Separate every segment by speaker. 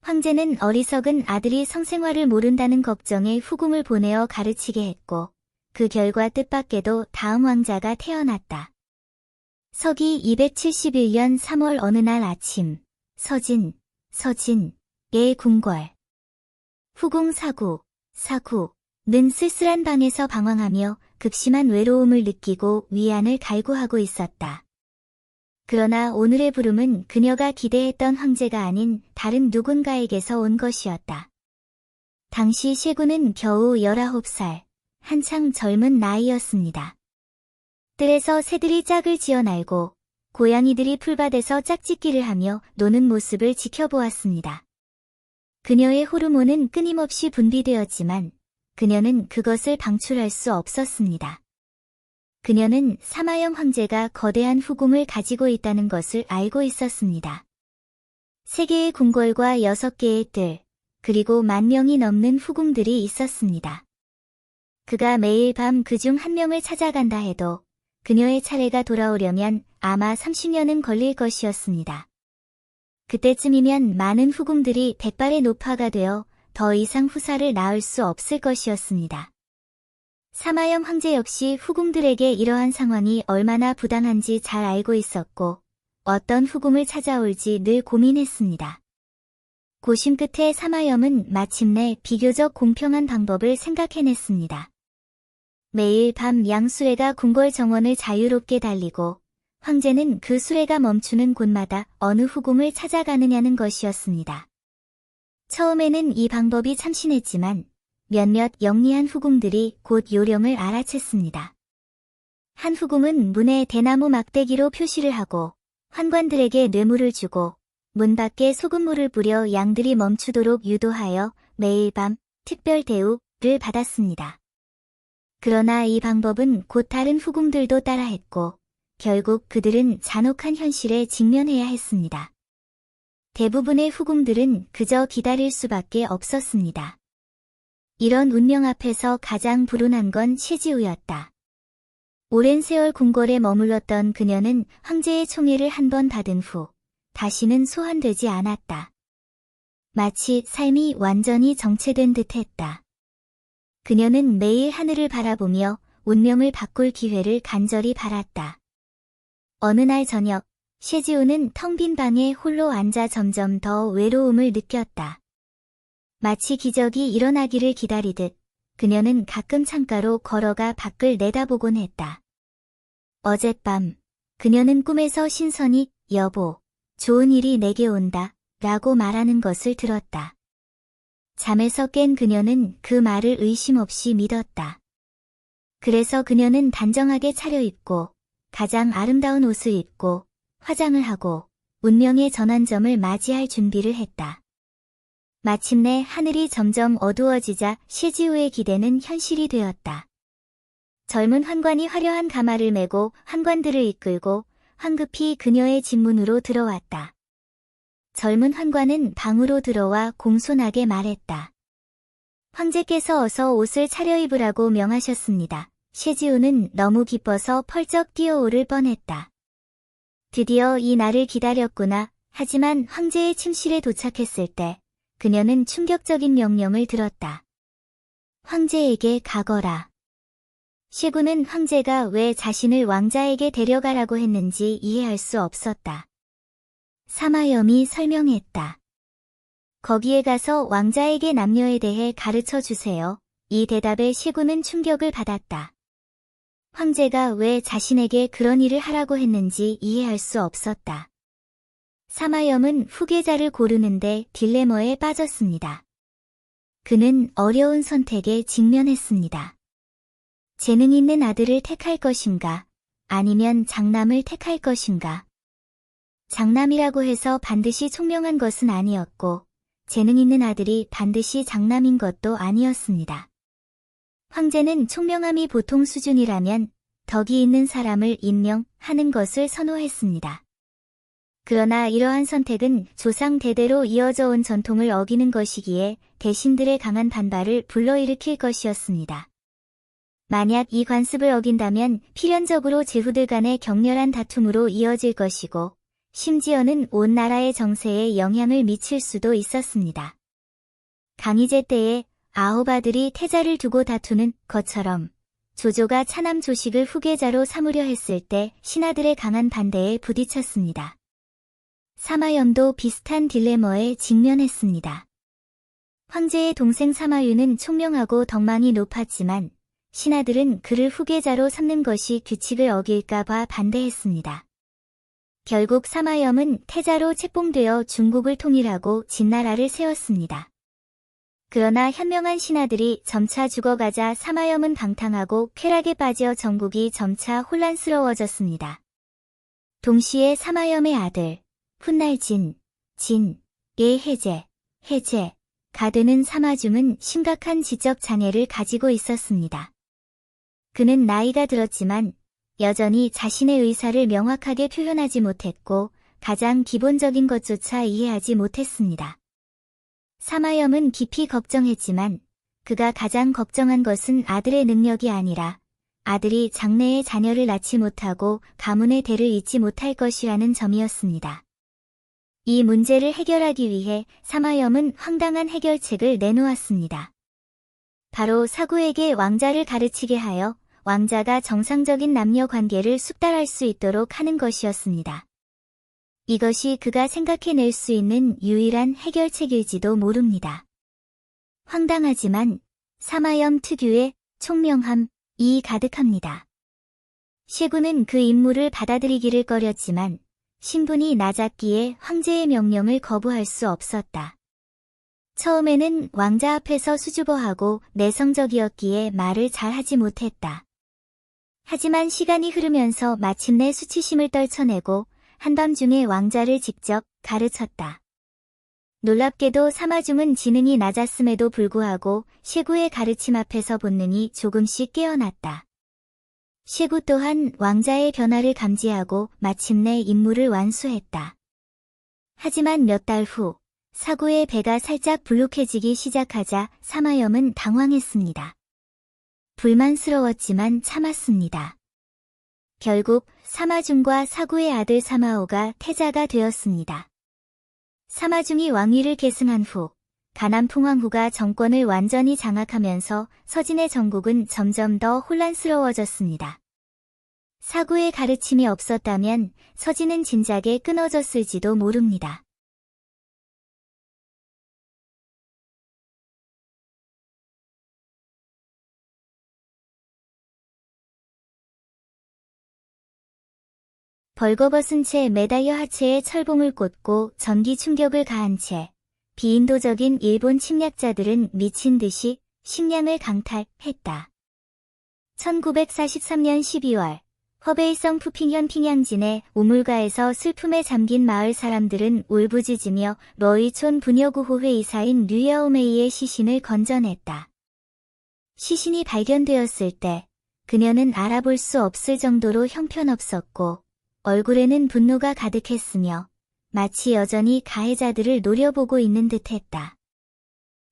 Speaker 1: 황제는 어리석은 아들이 성생활을 모른다는 걱정에 후궁을 보내어 가르치게 했고, 그 결과 뜻밖에도 다음 왕자가 태어났다. 서기 271년 3월 어느 날 아침, 서진의 궁궐. 후궁 사구는 쓸쓸한 방에서 방황하며 극심한 외로움을 느끼고 위안을 갈구하고 있었다. 그러나 오늘의 부름은 그녀가 기대했던 황제가 아닌 다른 누군가에게서 온 것이었다. 당시 셰구는 겨우 19살, 한창 젊은 나이였습니다. 뜰에서 새들이 짝을 지어 날고 고양이들이 풀밭에서 짝짓기를 하며 노는 모습을 지켜보았습니다. 그녀의 호르몬은 끊임없이 분비되었지만 그녀는 그것을 방출할 수 없었습니다. 그녀는 사마염 황제가 거대한 후궁을 가지고 있다는 것을 알고 있었습니다. 3개의 궁궐과 6개의 뜰, 그리고 10,000명이 넘는 후궁들이 있었습니다. 그가 매일 밤 그중 한 명을 찾아간다 해도 그녀의 차례가 돌아오려면 아마 30년은 걸릴 것이었습니다. 그때쯤이면 많은 후궁들이 백발의 노파가 되어 더 이상 후사를 낳을 수 없을 것이었습니다. 사마염 황제 역시 후궁들에게 이러한 상황이 얼마나 부당한지 잘 알고 있었고 어떤 후궁을 찾아올지 늘 고민했습니다. 고심 끝에 사마염은 마침내 비교적 공평한 방법을 생각해냈습니다. 매일 밤 양수레가 궁궐 정원을 자유롭게 달리고 황제는 그 수레가 멈추는 곳마다 어느 후궁을 찾아가느냐는 것이었습니다. 처음에는 이 방법이 참신했지만 몇몇 영리한 후궁들이 곧 요령을 알아챘습니다. 한 후궁은 문에 대나무 막대기로 표시를 하고 환관들에게 뇌물을 주고 문 밖에 소금물을 뿌려 양들이 멈추도록 유도하여 매일 밤 특별 대우를 받았습니다. 그러나 이 방법은 곧 다른 후궁들도 따라했고 결국 그들은 잔혹한 현실에 직면해야 했습니다. 대부분의 후궁들은 그저 기다릴 수밖에 없었습니다. 이런 운명 앞에서 가장 불운한 건 시지우였다. 오랜 세월 궁궐에 머물렀던 그녀는 황제의 총애를 한 번 받은 후 다시는 소환되지 않았다. 마치 삶이 완전히 정체된 듯했다. 그녀는 매일 하늘을 바라보며 운명을 바꿀 기회를 간절히 바랐다. 어느 날 저녁, 시지우는 텅 빈 방에 홀로 앉아 점점 더 외로움을 느꼈다. 마치 기적이 일어나기를 기다리듯 그녀는 가끔 창가로 걸어가 밖을 내다보곤 했다. 어젯밤, 그녀는 꿈에서 신선히 여보, 좋은 일이 내게 온다 라고 말하는 것을 들었다. 잠에서 깬 그녀는 그 말을 의심 없이 믿었다. 그래서 그녀는 단정하게 차려입고 가장 아름다운 옷을 입고 화장을 하고 운명의 전환점을 맞이할 준비를 했다. 마침내 하늘이 점점 어두워지자 시지우의 기대는 현실이 되었다. 젊은 환관이 화려한 가마를 메고 환관들을 이끌고 황급히 그녀의 집문으로 들어왔다. 젊은 환관은 방으로 들어와 공손하게 말했다. 황제께서 어서 옷을 차려입으라고 명하셨습니다. 시지우는 너무 기뻐서 펄쩍 뛰어오를 뻔했다. 드디어 이 날을 기다렸구나. 하지만 황제의 침실에 도착했을 때 그녀는 충격적인 명령을 들었다. 황제에게 가거라. 시구는 황제가 왜 자신을 왕자에게 데려가라고 했는지 이해할 수 없었다. 사마염이 설명했다. 거기에 가서 왕자에게 남녀에 대해 가르쳐 주세요. 이 대답에 시구는 충격을 받았다. 황제가 왜 자신에게 그런 일을 하라고 했는지 이해할 수 없었다. 사마염은 후계자를 고르는데 딜레마에 빠졌습니다. 그는 어려운 선택에 직면했습니다. 재능 있는 아들을 택할 것인가, 아니면 장남을 택할 것인가. 장남이라고 해서 반드시 총명한 것은 아니었고, 재능 있는 아들이 반드시 장남인 것도 아니었습니다. 황제는 총명함이 보통 수준이라면 덕이 있는 사람을 임명하는 것을 선호했습니다. 그러나 이러한 선택은 조상 대대로 이어져 온 전통을 어기는 것이기에 대신들의 강한 반발을 불러일으킬 것이었습니다. 만약 이 관습을 어긴다면 필연적으로 제후들 간의 격렬한 다툼으로 이어질 것이고 심지어는 온 나라의 정세에 영향을 미칠 수도 있었습니다. 강희제 때에 아홉 아들이 태자를 두고 다투는 것처럼 조조가 차남 조식을 후계자로 삼으려 했을 때 신하들의 강한 반대에 부딪혔습니다. 사마염도 비슷한 딜레마에 직면했습니다. 황제의 동생 사마유는 총명하고 덕망이 높았지만 신하들은 그를 후계자로 삼는 것이 규칙을 어길까봐 반대했습니다. 결국 사마염은 태자로 책봉되어 중국을 통일하고 진나라를 세웠습니다. 그러나 현명한 신하들이 점차 죽어가자 사마염은 방탕하고 쾌락에 빠져 전국이 점차 혼란스러워졌습니다. 동시에 사마염의 아들 훗날진, 의 해제가 되는 사마중은 심각한 지적 장애를 가지고 있었습니다. 그는 나이가 들었지만 여전히 자신의 의사를 명확하게 표현하지 못했고 가장 기본적인 것조차 이해하지 못했습니다. 사마염은 깊이 걱정했지만 그가 가장 걱정한 것은 아들의 능력이 아니라 아들이 장래에 자녀를 낳지 못하고 가문의 대를 잇지 못할 것이라는 점이었습니다. 이 문제를 해결하기 위해 사마염은 황당한 해결책을 내놓았습니다. 바로 사구에게 왕자를 가르치게 하여 왕자가 정상적인 남녀 관계를 숙달할 수 있도록 하는 것이었습니다. 이것이 그가 생각해낼 수 있는 유일한 해결책일지도 모릅니다. 황당하지만 사마염 특유의 총명함이 가득합니다. 셰구는 그 임무를 받아들이기를 꺼렸지만 신분이 낮았기에 황제의 명령을 거부할 수 없었다. 처음에는 왕자 앞에서 수줍어하고 내성적이었기에 말을 잘 하지 못했다. 하지만 시간이 흐르면서 마침내 수치심을 떨쳐내고 한밤중에 왕자를 직접 가르쳤다. 놀랍게도 사마중은 지능이 낮았음에도 불구하고 셰구의 가르침 앞에서 본능이 조금씩 깨어났다. 셰구 또한 왕자의 변화를 감지하고 마침내 임무를 완수했다. 하지만 몇 달 후 사구의 배가 살짝 불룩해지기 시작하자 사마염은 당황했습니다. 불만스러웠지만 참았습니다. 결국 사마중과 사구의 아들 사마오가 태자가 되었습니다. 사마중이 왕위를 계승한 후 가남풍왕후가 정권을 완전히 장악하면서 서진의 전국은 점점 더 혼란스러워졌습니다. 사구의 가르침이 없었다면 서진은 진작에 끊어졌을지도 모릅니다. 벌거벗은 채 매달려 하체에 철봉을 꽂고 전기 충격을 가한 채 비인도적인 일본 침략자들은 미친 듯이 식량을 강탈했다. 1943년 12월 허베이성 푸핑현 핑양진의 우물가에서 슬픔에 잠긴 마을 사람들은 울부짖으며 러이촌 부녀구호회 이사인 류야오메이의 시신을 건져냈다. 시신이 발견되었을 때 그녀는 알아볼 수 없을 정도로 형편없었고 얼굴에는 분노가 가득했으며 마치 여전히 가해자들을 노려보고 있는 듯했다.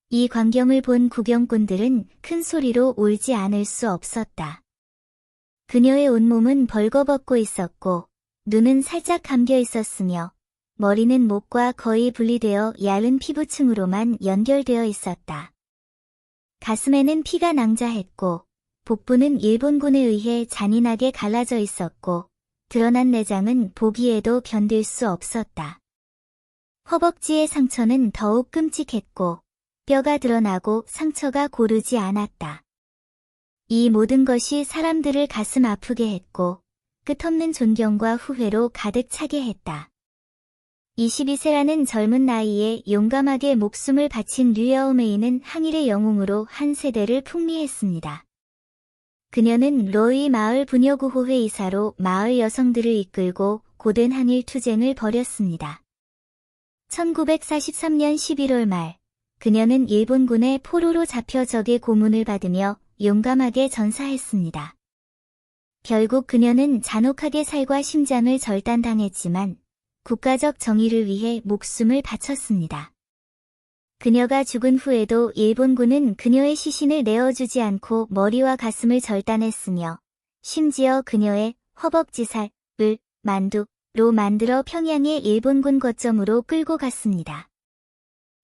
Speaker 1: 이 광경을 본 구경꾼들은 큰 소리로 울지 않을 수 없었다. 그녀의 온몸은 벌거벗고 있었고 눈은 살짝 감겨 있었으며 머리는 목과 거의 분리되어 얇은 피부층으로만 연결되어 있었다. 가슴에는 피가 낭자했고 복부는 일본군에 의해 잔인하게 갈라져 있었고 드러난 내장은 보기에도 견딜 수 없었다. 허벅지의 상처는 더욱 끔찍했고 뼈가 드러나고 상처가 고르지 않았다. 이 모든 것이 사람들을 가슴 아프게 했고 끝없는 존경과 후회로 가득 차게 했다. 22세라는 젊은 나이에 용감하게 목숨을 바친 류야오메이는 항일의 영웅으로 한 세대를 풍미했습니다. 그녀는 로이 마을 부녀구호회 이사로 마을 여성들을 이끌고 고된 항일 투쟁을 벌였습니다. 1943년 11월 말 그녀는 일본군의 포로로 잡혀 적의 고문을 받으며 용감하게 전사했습니다. 결국 그녀는 잔혹하게 살과 심장을 절단당했지만 국가적 정의를 위해 목숨을 바쳤습니다. 그녀가 죽은 후에도 일본군은 그녀의 시신을 내어주지 않고 머리와 가슴을 절단했으며 심지어 그녀의 허벅지 살을 만두 만들어 평양의 일본군 거점으로 끌고 갔습니다.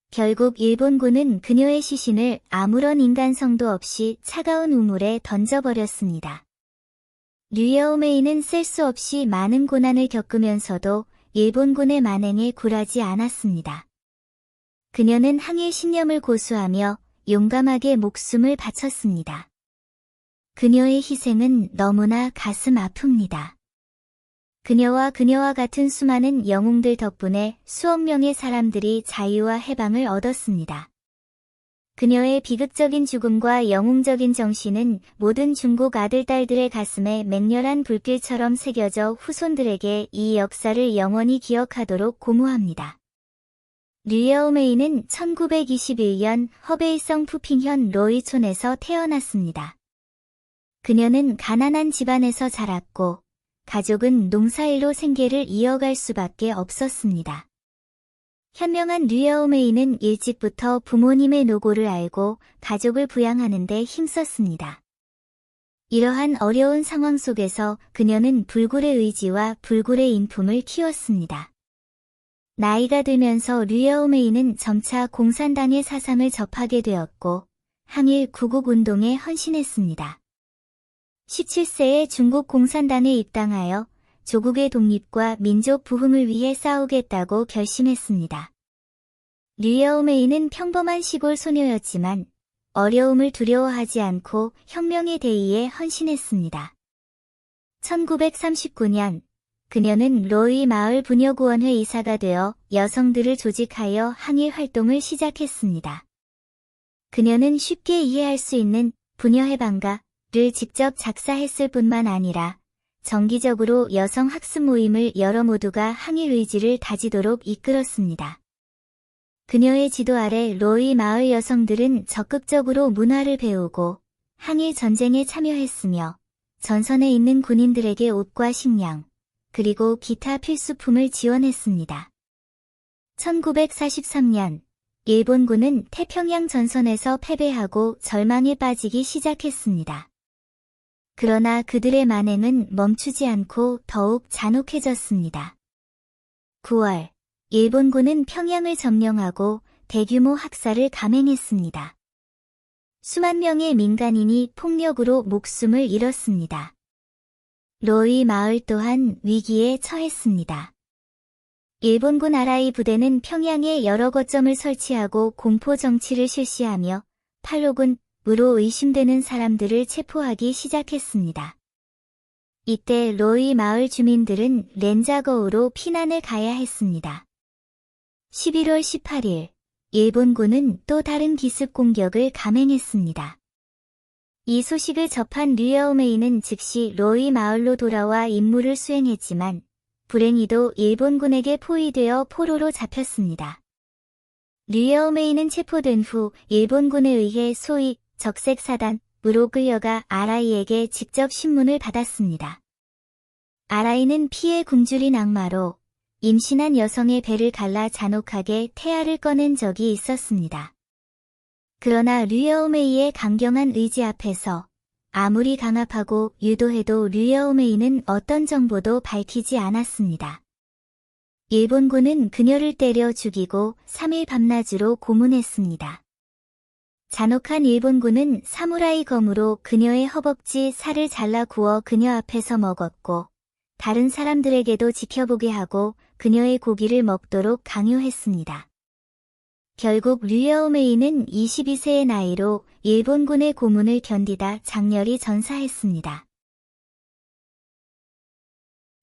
Speaker 1: 결국 일본군은 그녀의 시신을 아무런 인간성도 없이 차가운 우물에 던져버렸습니다. 류여우메이는 셀 수 없이 많은 고난을 겪으면서도 일본군의 만행에 굴하지 않았습니다. 그녀는 항일 신념을 고수하며 용감하게 목숨을 바쳤습니다. 그녀의 희생은 너무나 가슴 아픕니다. 그녀와 같은 수많은 영웅들 덕분에 수억 명의 사람들이 자유와 해방을 얻었습니다. 그녀의 비극적인 죽음과 영웅적인 정신은 모든 중국 아들딸들의 가슴에 맹렬한 불길처럼 새겨져 후손들에게 이 역사를 영원히 기억하도록 고무합니다. 류여우메이는 1921년 허베이성 푸핑현 로이촌에서 태어났습니다. 그녀는 가난한 집안에서 자랐고 가족은 농사일로 생계를 이어갈 수밖에 없었습니다. 현명한 류여우메이는 일찍부터 부모님의 노고를 알고 가족을 부양하는 데 힘썼습니다. 이러한 어려운 상황 속에서 그녀는 불굴의 의지와 불굴의 인품을 키웠습니다. 나이가 들면서 류여우메이는 점차 공산당의 사상을 접하게 되었고 항일 구국운동에 헌신했습니다. 17세에 중국 공산당에 입당하여 조국의 독립과 민족 부흥을 위해 싸우겠다고 결심했습니다. 류여우메이는 평범한 시골 소녀였지만 어려움을 두려워하지 않고 혁명의 대의에 헌신했습니다. 1939년 그녀는 로이 마을 부녀구원회 이사가 되어 여성들을 조직하여 항일 활동을 시작했습니다. 그녀는 쉽게 이해할 수 있는 부녀해방가를 직접 작사했을 뿐만 아니라 정기적으로 여성 학습 모임을 열어 모두가 항일 의지를 다지도록 이끌었습니다. 그녀의 지도 아래 로이 마을 여성들은 적극적으로 문화를 배우고 항일 전쟁에 참여했으며 전선에 있는 군인들에게 옷과 식량, 그리고 기타 필수품을 지원했습니다. 1943년 일본군은 태평양 전선에서 패배하고 절망에 빠지기 시작했습니다. 그러나 그들의 만행은 멈추지 않고 더욱 잔혹해졌습니다. 9월, 일본군은 평양을 점령하고 대규모 학살을 감행했습니다. 수만 명의 민간인이 폭력으로 목숨을 잃었습니다. 로이 마을 또한 위기에 처했습니다. 일본군 아라이 부대는 평양에 여러 거점을 설치하고 공포 정치를 실시하며 팔로군으로 의심되는 사람들을 체포하기 시작했습니다. 이때 로이 마을 주민들은 렌자거우로 피난을 가야 했습니다. 11월 18일, 일본군은 또 다른 기습 공격을 감행했습니다. 이 소식을 접한 류여우메이는 즉시 로이 마을로 돌아와 임무를 수행했지만 불행히도 일본군에게 포위되어 포로로 잡혔습니다. 류여우메이는 체포된 후 일본군에 의해 소위 적색사단으로 끌려가 아라이에게 직접 신문을 받았습니다. 아라이는 피에 굶주린 악마로 임신한 여성의 배를 갈라 잔혹하게 태아를 꺼낸 적이 있었습니다. 그러나 류여우메이의 강경한 의지 앞에서 아무리 강압하고 유도해도 류여우메이는 어떤 정보도 밝히지 않았습니다. 일본군은 그녀를 때려 죽이고 3일 밤낮으로 고문했습니다. 잔혹한 일본군은 사무라이 검으로 그녀의 허벅지 살을 잘라 구워 그녀 앞에서 먹었고 다른 사람들에게도 지켜보게 하고 그녀의 고기를 먹도록 강요했습니다. 결국 류여우메이는 22세의 나이로 일본군의 고문을 견디다 장렬히 전사했습니다.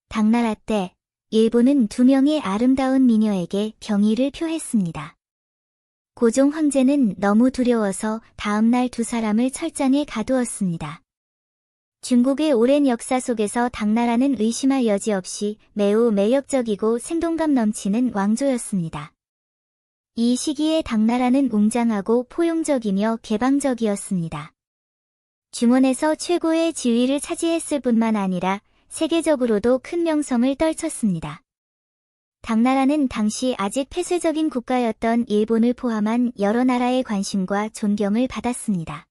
Speaker 1: 당나라 때 일본은 2명의 아름다운 미녀에게 경의를 표했습니다. 고종 황제는 너무 두려워서 다음날 2사람을 철장에 가두었습니다. 중국의 오랜 역사 속에서 당나라는 의심할 여지 없이 매우 매력적이고 생동감 넘치는 왕조였습니다. 이 시기에 당나라는 웅장하고 포용적이며 개방적이었습니다. 중원에서 최고의 지위를 차지했을 뿐만 아니라 세계적으로도 큰 명성을 떨쳤습니다. 당나라는 당시 아직 폐쇄적인 국가였던 일본을 포함한 여러 나라의 관심과 존경을 받았습니다.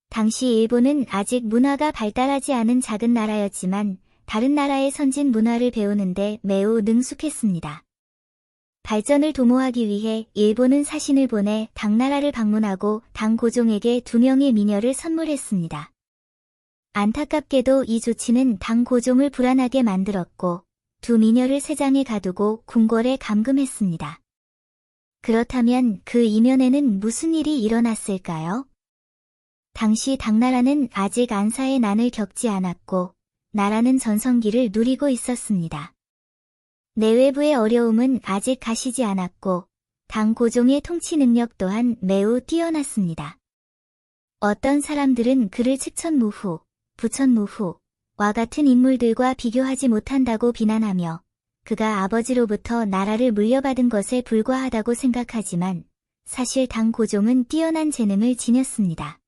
Speaker 1: 당시 일본은 아직 문화가 발달하지 않은 작은 나라였지만 다른 나라의 선진 문화를 배우는데 매우 능숙했습니다. 발전을 도모하기 위해 일본은 사신을 보내 당나라를 방문하고 당고종에게 2명의 미녀를 선물했습니다. 안타깝게도 이 조치는 당고종을 불안하게 만들었고 2 미녀를 세장에 가두고 궁궐에 감금했습니다. 그렇다면 그 이면에는 무슨 일이 일어났을까요? 당시 당나라는 아직 안사의 난을 겪지 않았고 나라는 전성기를 누리고 있었습니다. 내외부의 어려움은 아직 가시지 않았고 당고종의 통치 능력 또한 매우 뛰어났습니다. 어떤 사람들은 그를 측천무후, 부천무후와 같은 인물들과 비교하지 못한다고 비난하며 그가 아버지로부터 나라를 물려받은 것에 불과하다고 생각하지만 사실 당고종은 뛰어난 재능을 지녔습니다.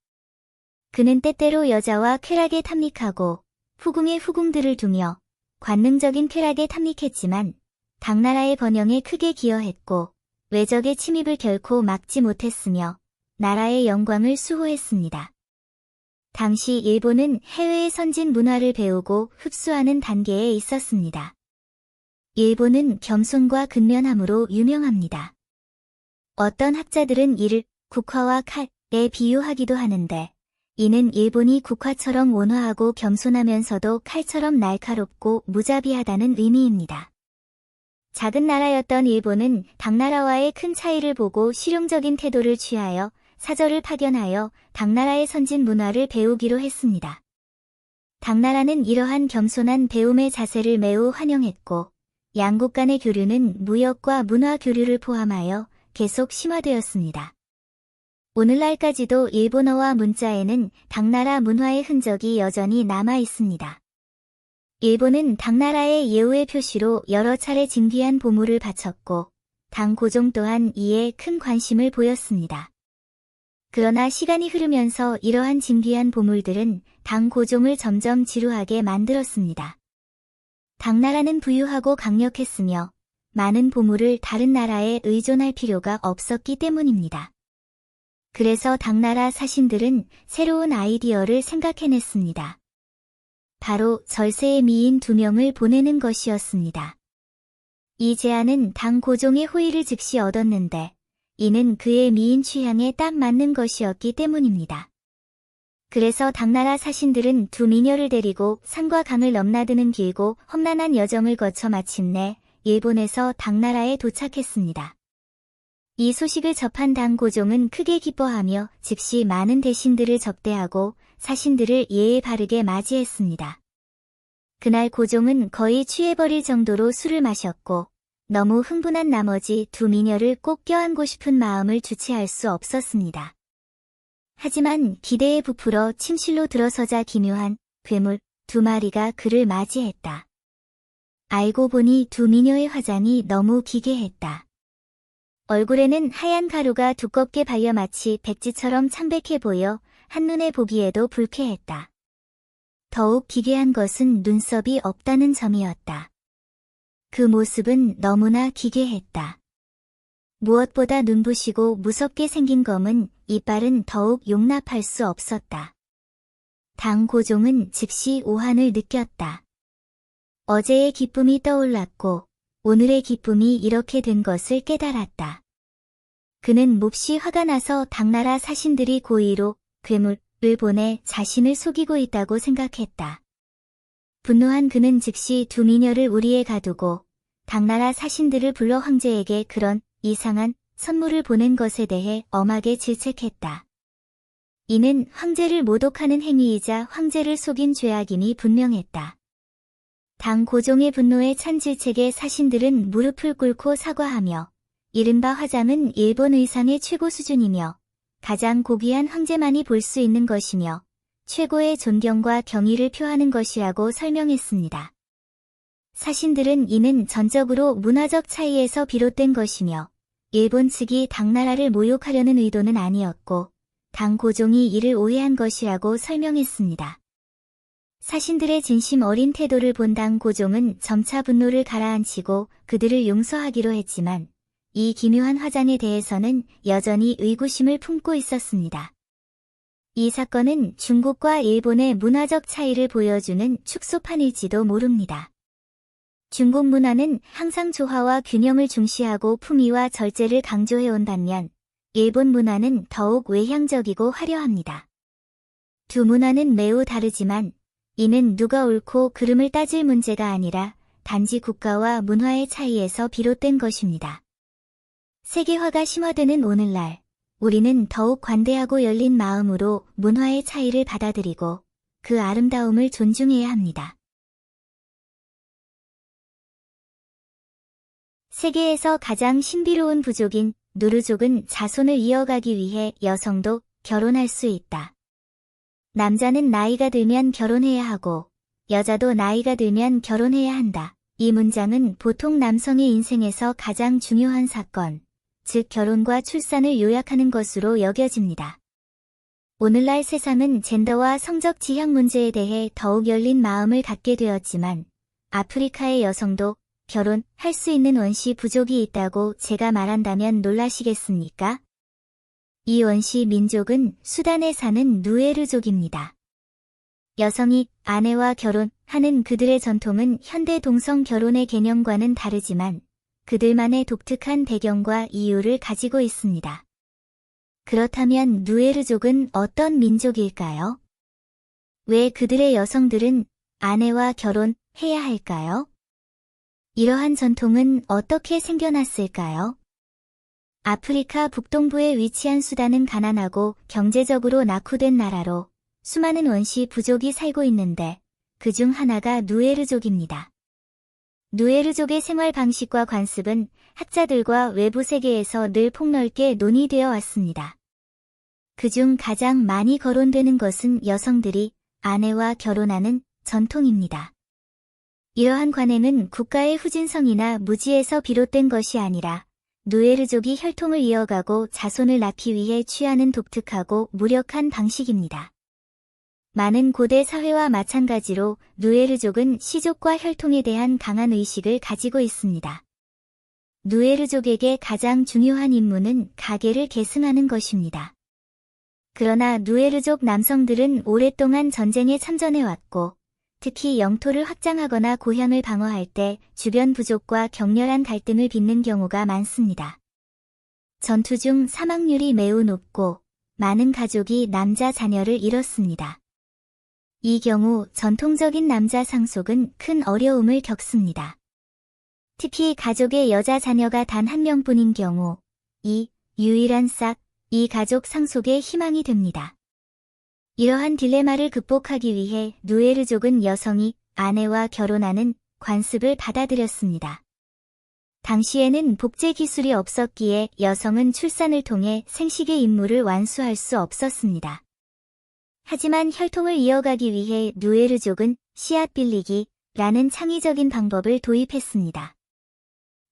Speaker 1: 그는 때때로 여자와 쾌락에 탐닉하고 후궁의 후궁들을 두며 관능적인 쾌락에 탐닉했지만 당나라의 번영에 크게 기여했고 외적의 침입을 결코 막지 못했으며 나라의 영광을 수호했습니다. 당시 일본은 해외의 선진 문화를 배우고 흡수하는 단계에 있었습니다. 일본은 겸손과 근면함으로 유명합니다. 어떤 학자들은 이를 국화와 칼에 비유하기도 하는데 이는 일본이 국화처럼 온화하고 겸손하면서도 칼처럼 날카롭고 무자비하다는 의미입니다. 작은 나라였던 일본은 당나라와의 큰 차이를 보고 실용적인 태도를 취하여 사절을 파견하여 당나라의 선진 문화를 배우기로 했습니다. 당나라는 이러한 겸손한 배움의 자세를 매우 환영했고 양국 간의 교류는 무역과 문화 교류를 포함하여 계속 심화되었습니다. 오늘날까지도 일본어와 문자에는 당나라 문화의 흔적이 여전히 남아 있습니다. 일본은 당나라의 예우의 표시로 여러 차례 진귀한 보물을 바쳤고 당고종 또한 이에 큰 관심을 보였습니다. 그러나 시간이 흐르면서 이러한 진귀한 보물들은 당고종을 점점 지루하게 만들었습니다. 당나라는 부유하고 강력했으며 많은 보물을 다른 나라에 의존할 필요가 없었기 때문입니다. 그래서 당나라 사신들은 새로운 아이디어를 생각해냈습니다. 바로 절세의 미인 2명을 보내는 것이었습니다. 이 제안은 당고종의 호의를 즉시 얻었는데 이는 그의 미인 취향에 딱 맞는 것이었기 때문입니다. 그래서 당나라 사신들은 2 미녀를 데리고 산과 강을 넘나드는 길고 험난한 여정을 거쳐 마침내 일본에서 당나라에 도착했습니다. 이 소식을 접한 당고종은 크게 기뻐하며 즉시 많은 대신들을 접대하고 사신들을 예의 바르게 맞이했습니다. 그날 고종은 거의 취해버릴 정도로 술을 마셨고 너무 흥분한 나머지 2 미녀를 꼭 껴안고 싶은 마음을 주체할 수 없었습니다. 하지만 기대에 부풀어 침실로 들어서자 기묘한 괴물 2 마리가 그를 맞이했다. 알고 보니 2 미녀의 화장이 너무 기괴했다. 얼굴에는 하얀 가루가 두껍게 발려 마치 백지처럼 창백해 보여 한눈에 보기에도 불쾌했다. 더욱 기괴한 것은 눈썹이 없다는 점이었다. 그 모습은 너무나 기괴했다. 무엇보다 눈부시고 무섭게 생긴 검은 이빨은 더욱 용납할 수 없었다. 당고종은 즉시 오한을 느꼈다. 어제의 기쁨이 떠올랐고 오늘의 기쁨이 이렇게 된 것을 깨달았다. 그는 몹시 화가 나서 당나라 사신들이 고의로 괴물을 보내 자신을 속이고 있다고 생각했다. 분노한 그는 즉시 2 미녀를 우리에 가두고 당나라 사신들을 불러 황제에게 그런 이상한 선물을 보낸 것에 대해 엄하게 질책했다. 이는 황제를 모독하는 행위이자 황제를 속인 죄악임이 분명했다. 당고종의 분노에 찬 질책에 사신들은 무릎을 꿇고 사과하며 이른바 화장은 일본 의상의 최고 수준이며 가장 고귀한 황제만이 볼 수 있는 것이며 최고의 존경과 경의를 표하는 것이라고 설명했습니다. 사신들은 이는 전적으로 문화적 차이에서 비롯된 것이며 일본 측이 당나라를 모욕하려는 의도는 아니었고 당고종이 이를 오해한 것이라고 설명했습니다. 사신들의 진심 어린 태도를 본 당고종은 점차 분노를 가라앉히고 그들을 용서하기로 했지만 이 기묘한 화장에 대해서는 여전히 의구심을 품고 있었습니다. 이 사건은 중국과 일본의 문화적 차이를 보여주는 축소판일지도 모릅니다. 중국 문화는 항상 조화와 균형을 중시하고 품위와 절제를 강조해온 반면, 일본 문화는 더욱 외향적이고 화려합니다. 두 문화는 매우 다르지만, 이는 누가 옳고 그름을 따질 문제가 아니라 단지 국가와 문화의 차이에서 비롯된 것입니다. 세계화가 심화되는 오늘날, 우리는 더욱 관대하고 열린 마음으로 문화의 차이를 받아들이고 그 아름다움을 존중해야 합니다. 세계에서 가장 신비로운 부족인 누르족은 자손을 이어가기 위해 여성도 결혼할 수 있다. 남자는 나이가 들면 결혼해야 하고 여자도 나이가 들면 결혼해야 한다. 이 문장은 보통 남성의 인생에서 가장 중요한 사건, 즉 결혼과 출산을 요약하는 것으로 여겨집니다. 오늘날 세상은 젠더와 성적 지향 문제에 대해 더욱 열린 마음을 갖게 되었지만 아프리카의 여성도 결혼할 수 있는 원시 부족이 있다고 제가 말한다면 놀라시겠습니까? 이 원시 민족은 수단에 사는 누에르족입니다. 여성이 아내와 결혼하는 그들의 전통은 현대 동성 결혼의 개념과는 다르지만 그들만의 독특한 배경과 이유를 가지고 있습니다. 그렇다면 누에르족은 어떤 민족일까요? 왜 그들의 여성들은 아내와 결혼해야 할까요? 이러한 전통은 어떻게 생겨났을까요? 아프리카 북동부에 위치한 수단은 가난하고 경제적으로 낙후된 나라로 수많은 원시 부족이 살고 있는데 그중 하나가 누에르족입니다. 누에르족의 생활 방식과 관습은 학자들과 외부 세계에서 늘 폭넓게 논의되어 왔습니다. 그중 가장 많이 거론되는 것은 여성들이 아내와 결혼하는 전통입니다. 이러한 관행은 국가의 후진성이나 무지에서 비롯된 것이 아니라 누에르족이 혈통을 이어가고 자손을 낳기 위해 취하는 독특하고 무력한 방식입니다. 많은 고대 사회와 마찬가지로 누에르족은 시족과 혈통에 대한 강한 의식을 가지고 있습니다. 누에르족에게 가장 중요한 임무는 가계를 계승하는 것입니다. 그러나 누에르족 남성들은 오랫동안 전쟁에 참전해왔고 특히 영토를 확장하거나 고향을 방어할 때 주변 부족과 격렬한 갈등을 빚는 경우가 많습니다. 전투 중 사망률이 매우 높고 많은 가족이 남자 자녀를 잃었습니다. 이 경우 전통적인 남자 상속은 큰 어려움을 겪습니다. 특히 가족의 여자 자녀가 단 한 명뿐인 경우 이 유일한 이 가족 상속의 희망이 됩니다. 이러한 딜레마를 극복하기 위해 누에르족은 여성이 아내와 결혼하는 관습을 받아들였습니다. 당시에는 복제 기술이 없었기에 여성은 출산을 통해 생식의 임무를 완수할 수 없었습니다. 하지만 혈통을 이어가기 위해 누에르족은 씨앗 빌리기라는 창의적인 방법을 도입했습니다.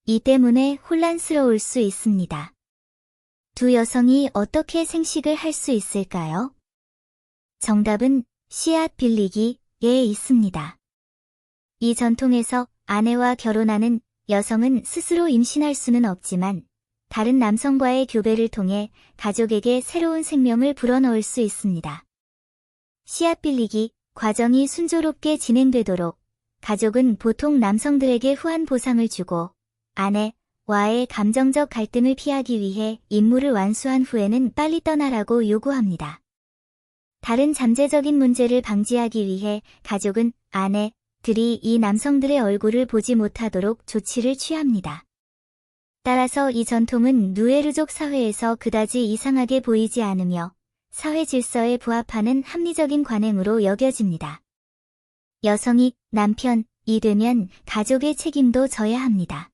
Speaker 1: 이 때문에 혼란스러울 수 있습니다. 두 여성이 어떻게 생식을 할 수 있을까요? 정답은 씨앗 빌리기에 있습니다. 이 전통에서 아내와 결혼하는 여성은 스스로 임신할 수는 없지만 다른 남성과의 교배를 통해 가족에게 새로운 생명을 불어넣을 수 있습니다. 씨앗 빌리기 과정이 순조롭게 진행되도록 가족은 보통 남성들에게 후한 보상을 주고 아내와의 감정적 갈등을 피하기 위해 임무를 완수한 후에는 빨리 떠나라고 요구합니다. 다른 잠재적인 문제를 방지하기 위해 가족은 아내들이 이 남성들의 얼굴을 보지 못하도록 조치를 취합니다. 따라서 이 전통은 누에르족 사회에서 그다지 이상하게 보이지 않으며 사회 질서에 부합하는 합리적인 관행으로 여겨집니다. 여성이 남편이 되면 가족의 책임도 져야 합니다.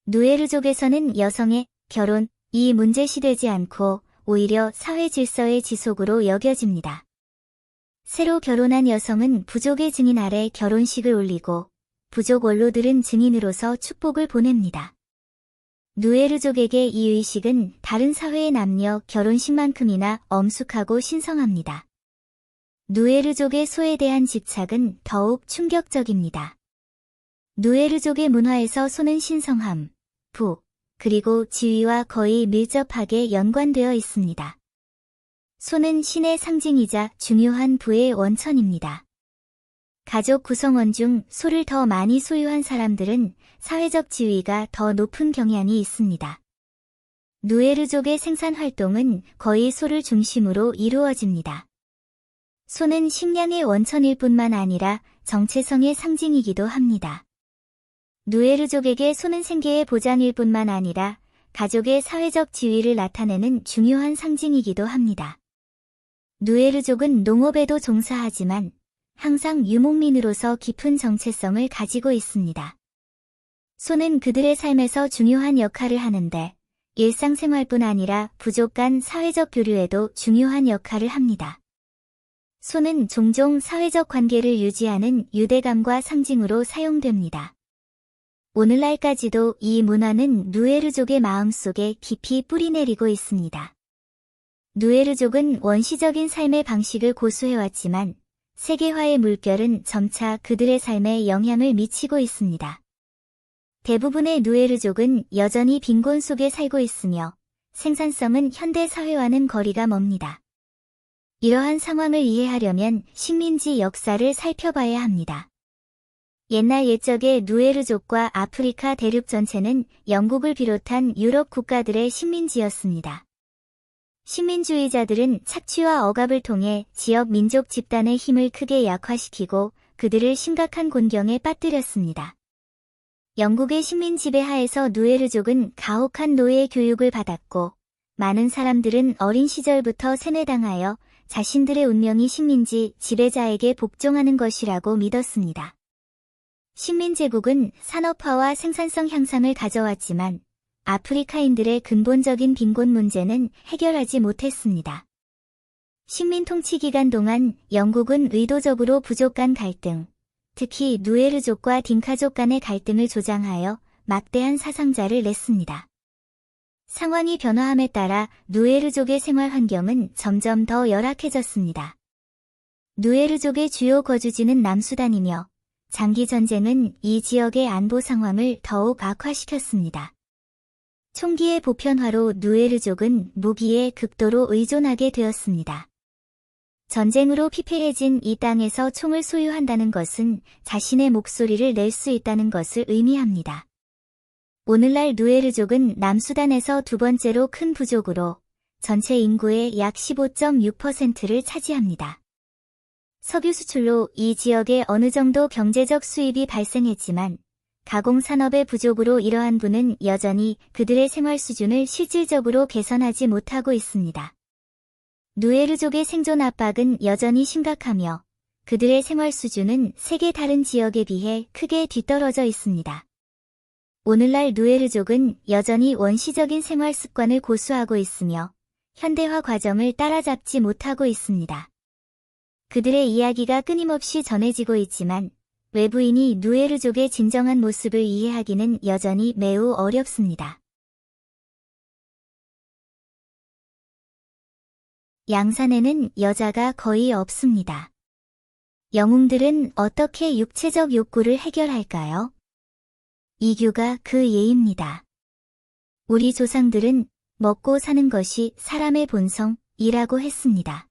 Speaker 1: 누에르족에서는 여성의 결혼이 문제시되지 않고 오히려 사회 질서의 지속으로 여겨집니다. 새로 결혼한 여성은 부족의 증인 아래 결혼식을 올리고 부족 원로들은 증인으로서 축복을 보냅니다. 누에르족에게 이 의식은 다른 사회의 남녀 결혼식만큼이나 엄숙하고 신성합니다. 누에르족의 소에 대한 집착은 더욱 충격적입니다. 누에르족의 문화에서 소는 신성함, 그리고 지위와 거의 밀접하게 연관되어 있습니다. 소는 신의 상징이자 중요한 부의 원천입니다. 가족 구성원 중 소를 더 많이 소유한 사람들은 사회적 지위가 더 높은 경향이 있습니다. 누에르족의 생산 활동은 거의 소를 중심으로 이루어집니다. 소는 식량의 원천일 뿐만 아니라 정체성의 상징이기도 합니다. 누에르족에게 소는 생계의 보장일 뿐만 아니라 가족의 사회적 지위를 나타내는 중요한 상징이기도 합니다. 누에르족은 농업에도 종사하지만 항상 유목민으로서 깊은 정체성을 가지고 있습니다. 소는 그들의 삶에서 중요한 역할을 하는데 일상생활뿐 아니라 부족 간 사회적 교류에도 중요한 역할을 합니다. 소는 종종 사회적 관계를 유지하는 유대감과 상징으로 사용됩니다. 오늘날까지도 이 문화는 누에르족의 마음속에 깊이 뿌리내리고 있습니다. 누에르족은 원시적인 삶의 방식을 고수해왔지만 세계화의 물결은 점차 그들의 삶에 영향을 미치고 있습니다. 대부분의 누에르족은 여전히 빈곤 속에 살고 있으며 생산성은 현대 사회와는 거리가 멉니다. 이러한 상황을 이해하려면 식민지 역사를 살펴봐야 합니다. 옛날 옛적의 누에르족과 아프리카 대륙 전체는 영국을 비롯한 유럽 국가들의 식민지였습니다. 식민주의자들은 착취와 억압을 통해 지역 민족 집단의 힘을 크게 약화시키고 그들을 심각한 곤경에 빠뜨렸습니다. 영국의 식민 지배 하에서 누에르족은 가혹한 노예 교육을 받았고 많은 사람들은 어린 시절부터 세뇌당하여 자신들의 운명이 식민지 지배자에게 복종하는 것이라고 믿었습니다. 식민제국은 산업화와 생산성 향상을 가져왔지만 아프리카인들의 근본적인 빈곤 문제는 해결하지 못했습니다. 식민 통치 기간 동안 영국은 의도적으로 부족 간 갈등, 특히 누에르족과 딩카족 간의 갈등을 조장하여 막대한 사상자를 냈습니다. 상황이 변화함에 따라 누에르족의 생활 환경은 점점 더 열악해졌습니다. 누에르족의 주요 거주지는 남수단이며 장기 전쟁은 이 지역의 안보 상황을 더욱 악화시켰습니다. 총기의 보편화로 누에르족은 무기에 극도로 의존하게 되었습니다. 전쟁으로 피폐해진 이 땅에서 총을 소유한다는 것은 자신의 목소리를 낼 수 있다는 것을 의미합니다. 오늘날 누에르족은 남수단에서 두 번째로 큰 부족으로 전체 인구의 약 15.6%를 차지합니다. 석유 수출로 이 지역에 어느 정도 경제적 수입이 발생했지만 가공산업의 부족으로 이러한 부는 여전히 그들의 생활 수준을 실질적으로 개선하지 못하고 있습니다. 누에르족의 생존 압박은 여전히 심각하며 그들의 생활 수준은 세계 다른 지역에 비해 크게 뒤떨어져 있습니다. 오늘날 누에르족은 여전히 원시적인 생활 습관을 고수하고 있으며 현대화 과정을 따라잡지 못하고 있습니다. 그들의 이야기가 끊임없이 전해지고 있지만 외부인이 누에르족의 진정한 모습을 이해하기는 여전히 매우 어렵습니다. 양산에는 여자가 거의 없습니다. 영웅들은 어떻게 육체적 욕구를 해결할까요? 이규가 그 예입니다. 우리 조상들은 먹고 사는 것이 사람의 본성이라고 했습니다.